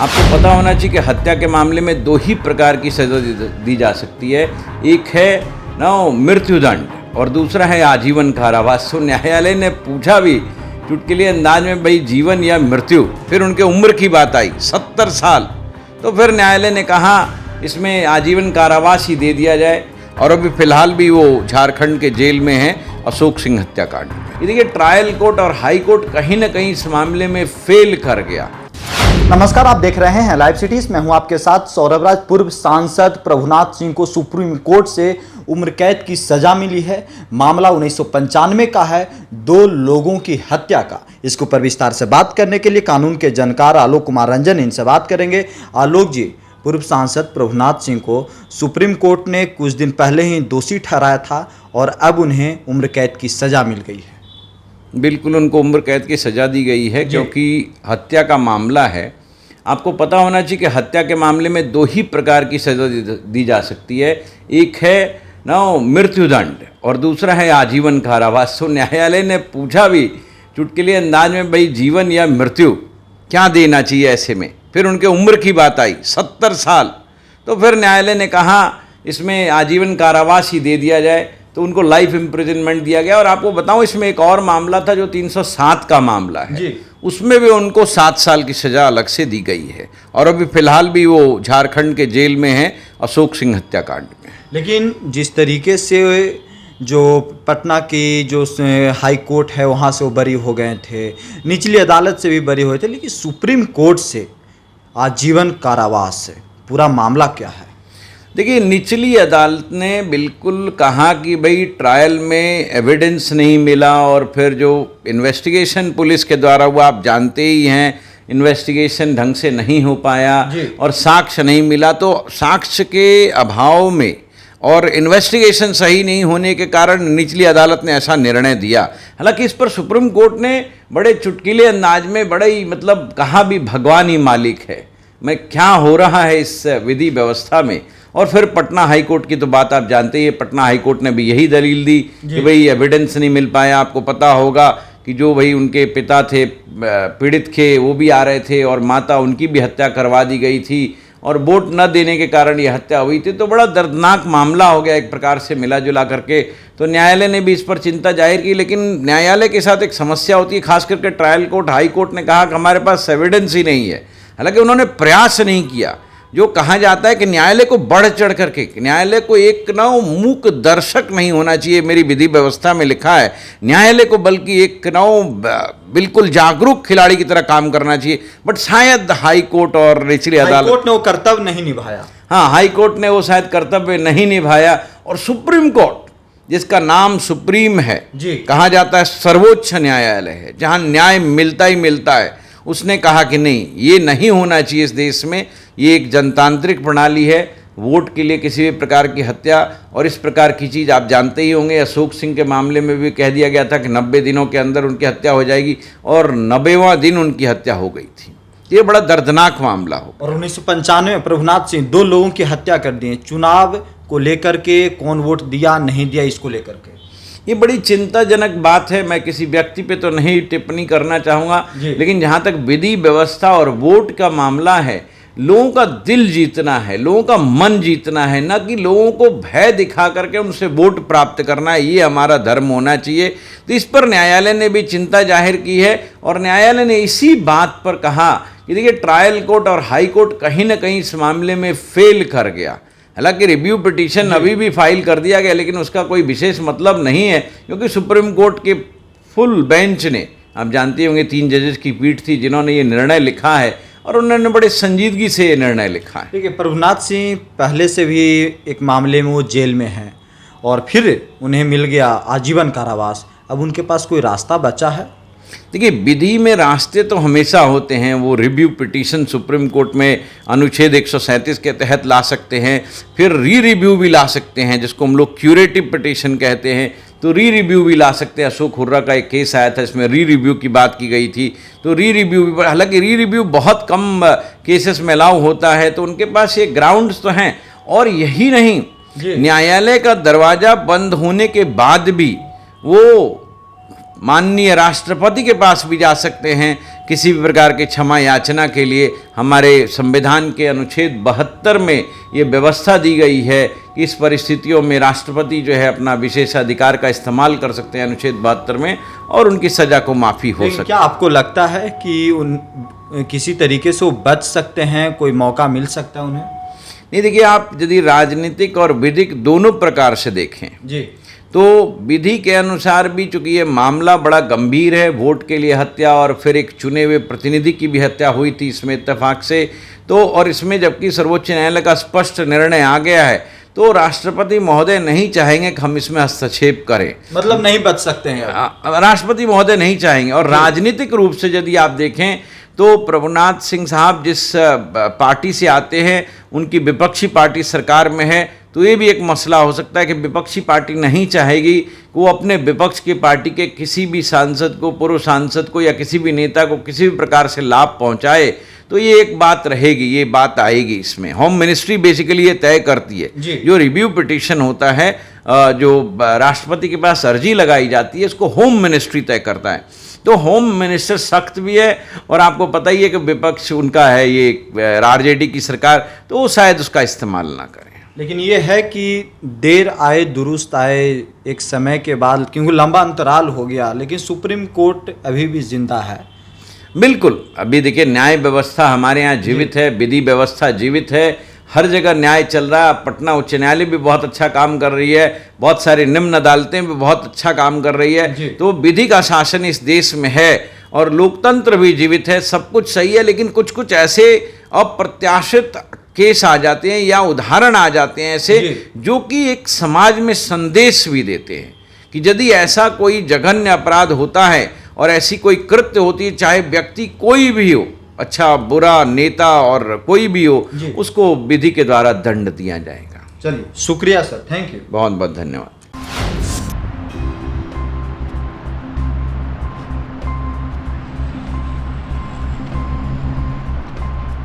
आपको पता होना चाहिए कि हत्या के मामले में दो ही प्रकार की सज़ा दी जा सकती है। एक है ना मृत्युदंड और दूसरा है आजीवन कारावास। तो न्यायालय ने पूछा भी चुटकुले अंदाज में, भाई जीवन या मृत्यु। फिर उनके उम्र की बात आई 70 साल, तो फिर न्यायालय ने कहा इसमें आजीवन कारावास ही दे दिया जाए। और अभी फिलहाल भी वो झारखंड के जेल में है अशोक सिंह हत्याकांड में। ये देखिए, ट्रायल कोर्ट और हाई कोर्ट कहीं ना कहीं इस मामले में फेल कर गया। नमस्कार, आप देख रहे हैं लाइव सिटीज। मैं हूं आपके साथ सौरभ राज। पूर्व सांसद प्रभुनाथ सिंह को सुप्रीम कोर्ट से उम्र कैद की सजा मिली है। मामला 1995 का है, 2 लोगों की हत्या का। इसके ऊपर विस्तार से बात करने के लिए कानून के जानकार आलोक कुमार रंजन इनसे बात करेंगे। आलोक जी, पूर्व सांसद प्रभुनाथ सिंह को सुप्रीम कोर्ट ने कुछ दिन पहले ही दोषी ठहराया था और अब उन्हें उम्र कैद की सजा मिल गई है। बिल्कुल, उनको उम्र कैद की सज़ा दी गई है क्योंकि हत्या का मामला है। आपको पता होना चाहिए कि हत्या के मामले में दो ही प्रकार की सज़ा दी जा सकती है। एक है ना मृत्युदंड और दूसरा है आजीवन कारावास। तो न्यायालय ने पूछा भी चुटकुले अंदाज में, भाई जीवन या मृत्यु क्या देना चाहिए ऐसे में। फिर उनके उम्र की बात आई 70 साल, तो फिर न्यायालय ने कहा इसमें आजीवन कारावास ही दे दिया जाए। तो उनको लाइफ इम्प्रिजनमेंट दिया गया। और आपको बताऊं, इसमें एक और मामला था जो 307 का मामला है, उसमें भी उनको 7 साल की सज़ा अलग से दी गई है। और अभी फिलहाल भी वो झारखंड के जेल में है अशोक सिंह हत्याकांड में। लेकिन जिस तरीके से जो पटना की जो हाई कोर्ट है वहाँ से वो बरी हो गए थे, निचली अदालत से भी बरी हुए थे, लेकिन सुप्रीम कोर्ट से आजीवन कारावास से पूरा मामला क्या है? देखिए, निचली अदालत ने बिल्कुल कहा कि भाई ट्रायल में एविडेंस नहीं मिला और फिर जो इन्वेस्टिगेशन पुलिस के द्वारा हुआ, आप जानते ही हैं, इन्वेस्टिगेशन ढंग से नहीं हो पाया और साक्ष्य नहीं मिला। तो साक्ष्य के अभाव में और इन्वेस्टिगेशन सही नहीं होने के कारण निचली अदालत ने ऐसा निर्णय दिया। हालांकि इस पर सुप्रीम कोर्ट ने बड़े चुटकुले अंदाज में बड़े ही कहा भी भगवान ही मालिक है, मैं क्या हो रहा है इस विधि व्यवस्था में। और फिर पटना हाई कोर्ट की तो बात आप जानते ही हैं, पटना हाई कोर्ट ने भी यही दलील दी कि भाई एविडेंस नहीं मिल पाया। आपको पता होगा कि जो भाई उनके पिता थे पीड़ित के, वो भी आ रहे थे और माता उनकी भी हत्या करवा दी गई थी और वोट न देने के कारण ये हत्या हुई थी। तो बड़ा दर्दनाक मामला हो गया एक प्रकार से मिला जुला करके। तो न्यायालय ने भी इस पर चिंता जाहिर की, लेकिन न्यायालय के साथ एक समस्या होती है, खास करके ट्रायल कोर्ट हाई कोर्ट ने कहा कि हमारे पास एविडेंस ही नहीं है। हालांकि उन्होंने प्रयास नहीं किया। जो कहा जाता है कि न्यायालय को बढ़ चढ़ करके, न्यायालय को एक ना मूक दर्शक नहीं होना चाहिए, मेरी विधि व्यवस्था में लिखा है। न्यायालय को बल्कि एक ना बिल्कुल जागरूक खिलाड़ी की तरह काम करना चाहिए। बट शायद हाई कोर्ट और निचली अदालत, कोर्ट ने वो कर्तव्य नहीं निभाया। हाँ, हाई कोर्ट ने वो शायद कर्तव्य नहीं निभाया। और सुप्रीम कोर्ट, जिसका नाम सुप्रीम है, कहा जाता है सर्वोच्च न्यायालय है, जहाँ न्याय मिलता ही मिलता है, उसने कहा कि नहीं, ये नहीं होना चाहिए इस देश में। ये एक जनतांत्रिक प्रणाली है, वोट के लिए किसी भी प्रकार की हत्या और इस प्रकार की चीज़ आप जानते ही होंगे। अशोक सिंह के मामले में भी कह दिया गया था कि 90 दिनों के अंदर उनकी हत्या हो जाएगी और 90वां दिन उनकी हत्या हो गई थी। ये बड़ा दर्दनाक मामला हो। और 1995 में प्रभुनाथ सिंह 2 लोगों की हत्या कर दी। चुनाव को लेकर के कौन वोट दिया नहीं दिया, इसको लेकर के ये बड़ी चिंताजनक बात है। मैं किसी व्यक्ति पे तो नहीं टिप्पणी करना चाहूँगा, लेकिन जहाँ तक विधि व्यवस्था और वोट का मामला है, लोगों का दिल जीतना है, लोगों का मन जीतना है, न कि लोगों को भय दिखा करके उनसे वोट प्राप्त करना है। ये हमारा धर्म होना चाहिए। तो इस पर न्यायालय ने भी चिंता जाहिर की है और न्यायालय ने इसी बात पर कहा कि देखिए, ट्रायल कोर्ट और हाई कोर्ट कहीं ना कहीं इस मामले में फेल कर गया। हालांकि रिव्यू पिटीशन अभी भी फाइल कर दिया गया, लेकिन उसका कोई विशेष मतलब नहीं है, क्योंकि सुप्रीम कोर्ट के फुल बेंच ने, आप जानते होंगे 3 जजेस की पीठ थी जिन्होंने ये निर्णय लिखा है और उन्होंने बड़े संजीदगी से ये निर्णय लिखा है। देखिए, प्रभुनाथ सिंह पहले से भी एक मामले में वो जेल में हैं और फिर उन्हें मिल गया आजीवन कारावास। अब उनके पास कोई रास्ता बचा है? देखिए, विधि में रास्ते तो हमेशा होते हैं। वो रिव्यू पिटीशन सुप्रीम कोर्ट में अनुच्छेद 137 के तहत ला सकते हैं, फिर रिव्यू भी ला सकते हैं, जिसको हम लोग क्यूरेटिव पिटीशन कहते हैं। तो रिव्यू भी ला सकते हैं। अशोक हुर्रा का एक केस आया था, इसमें रिव्यू की बात की गई थी। तो रिव्यू भी, हालांकि रिव्यू बहुत कम केसेस में अलाउ होता है, तो उनके पास ये ग्राउंड्स तो हैं। और यही नहीं, न्यायालय का दरवाज़ा बंद होने के बाद भी वो माननीय राष्ट्रपति के पास भी जा सकते हैं किसी भी प्रकार की क्षमा याचना के लिए हमारे संविधान के अनुच्छेद 72 में ये व्यवस्था दी गई है कि इस परिस्थितियों में राष्ट्रपति जो है अपना विशेषाधिकार का इस्तेमाल कर सकते हैं अनुच्छेद 72 में, और उनकी सजा को माफ़ी हो सकती है। क्या आपको लगता है कि उन किसी तरीके से वो बच सकते हैं, कोई मौका मिल सकता है उन्हें? नहीं, देखिए, आप यदि राजनीतिक और विधिक दोनों प्रकार से देखें जी, तो विधि के अनुसार भी चूंकि ये मामला बड़ा गंभीर है, वोट के लिए हत्या और फिर एक चुने हुए प्रतिनिधि की भी हत्या हुई थी इसमें इत्तेफाक से, तो और इसमें जबकि सर्वोच्च न्यायालय का स्पष्ट निर्णय आ गया है, तो राष्ट्रपति महोदय नहीं चाहेंगे कि हम इसमें हस्तक्षेप करें, मतलब नहीं बच सकते हैं राष्ट्रपति महोदय नहीं चाहेंगे। और राजनीतिक रूप से यदि आप देखें तो प्रभुनाथ सिंह साहब जिस पार्टी से आते हैं, उनकी विपक्षी पार्टी सरकार में है, तो ये भी एक मसला हो सकता है कि विपक्षी पार्टी नहीं चाहेगी कि वो अपने विपक्ष की पार्टी के किसी भी सांसद को, पूर्व सांसद को या किसी भी नेता को किसी भी प्रकार से लाभ पहुंचाए, तो ये एक बात रहेगी, ये बात आएगी इसमें। होम मिनिस्ट्री बेसिकली ये तय करती है, जो रिव्यू पिटीशन होता है, जो राष्ट्रपति के पास अर्जी लगाई जाती है, इसको होम मिनिस्ट्री तय करता है। तो होम मिनिस्टर सख्त भी है, और आपको पता ही है कि विपक्ष उनका है ये आरजेडी की सरकार, तो वो शायद उसका इस्तेमाल ना करें। लेकिन ये है कि देर आए दुरुस्त आए, एक समय के बाद, क्योंकि लंबा अंतराल हो गया, लेकिन सुप्रीम कोर्ट अभी भी जिंदा है। बिल्कुल, अभी देखिए, न्याय व्यवस्था हमारे यहाँ जीवित है, विधि व्यवस्था जीवित है, हर जगह न्याय चल रहा है। पटना उच्च न्यायालय भी बहुत अच्छा काम कर रही है, बहुत सारी निम्न अदालतें भी बहुत अच्छा काम कर रही है। तो विधि का शासन इस देश में है और लोकतंत्र भी जीवित है, सब कुछ सही है। लेकिन कुछ कुछ ऐसे अप्रत्याशित केस आ जाते हैं या उदाहरण आ जाते हैं ऐसे, जो कि एक समाज में संदेश भी देते हैं कि यदि ऐसा कोई जघन्य अपराध होता है और ऐसी कोई कृत्य होती है, चाहे व्यक्ति कोई भी हो, अच्छा बुरा नेता और कोई भी हो, उसको विधि के द्वारा दंड दिया जाएगा। चलिए, शुक्रिया सर, थैंक यू, बहुत बहुत धन्यवाद।